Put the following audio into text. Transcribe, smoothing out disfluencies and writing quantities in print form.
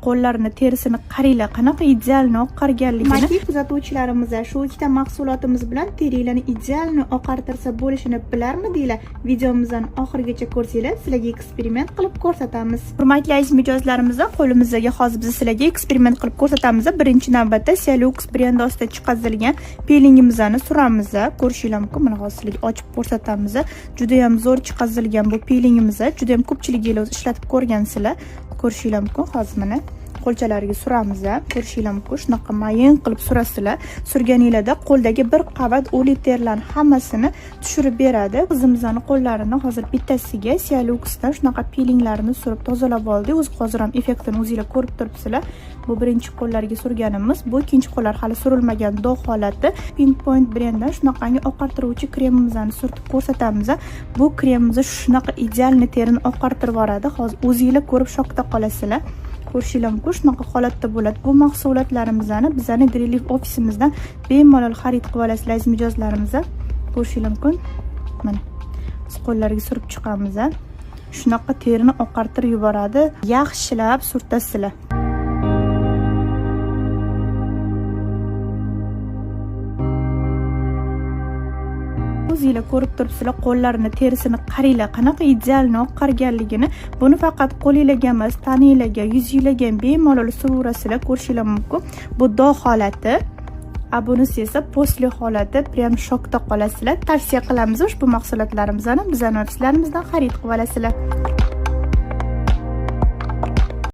Qo'llarini, terisini qaranglar, qanaqa idealni oqarganligini. Hurmatli kuzatuvchilarimiz, shu ikkita mahsulotimiz bilan teringlarni idealni oqartirsa bo'lishini bilarmidinglar? Videomizni oxirigacha ko'rsanglar, sizlarga eksperiment qilib ko'rsatamiz. Hurmatli aziz mijozlarimiz, qo'limizga hozir biz sizlarga eksperiment qilib ko'rsatamiz. Birinchi navbatda Sialux brend ostida chiqarilgan peelingimizni suramiz. Ko'rishinglar mumkin. Mana hozir sizlarga ochib ko'rsatamiz. Juda ham zo'r chiqarilgan bu peelingimiz. Juda ham ko'pchiliginglar ishlatib ko'rgansizlar. Ko'rishinglar mumkin. Hozir mana qo'lchalariga suramiz. Ko'rishinglar mumkin. Shunaqa mayin qilib surasizlar. Surganinglarda qo'ldagi bir qavat o'lik terlarning hammasini tushirib beradi. Qizimizning qo'llarini hozir bittasiga Sialuxdan shunaqa peelinglarini surib tozalab oldik. O'zi hozir ham effektini o'zingizlar ko'rib turibsizlar. Bu birinchi qo'llarga surganimiz. Bu ikkinchi qo'llar hali surilmagan dog' holati. Pinpoint brendidan shunaqangi oqartiruvchi kremimizni surtib ko'rsatamiz. Bu kremimiz shunaqa idealni terini oqartirib yuboradi. Hozir o'zingizlar ko'rib shokda qolasizlar. Ko'rishinglar mumkin, shunaqa holatda bo'ladi. Bu mahsulotlarimizni bizning Greenleaf ofisimizdan bemalol xarid qilib olasizlar aziz mijozlarimiz. Ko'rishinglar mumkin. Mana biz qo'llarga surib chiqamiz. Shunaqa terini oqartirib yuboradi. Yaxshilab surtasizlar. O'zingizlar ko'rib turibsizlar, qo'llarini, terisini qaranglar, qanaqa idealni oqarganligini. Buni faqat qo'lingizga emas, tanangizga, yuzingizga bemalol suraverasizlar. Ko'rishinglar mumkin. Bu dog' holati. Bunisi esa posli holati. Prям shokda qolasizlar. Tavsiya qilamiz ushbu mahsulotlarimizni bizning ofislarimizdan xarid qilib olasizlar.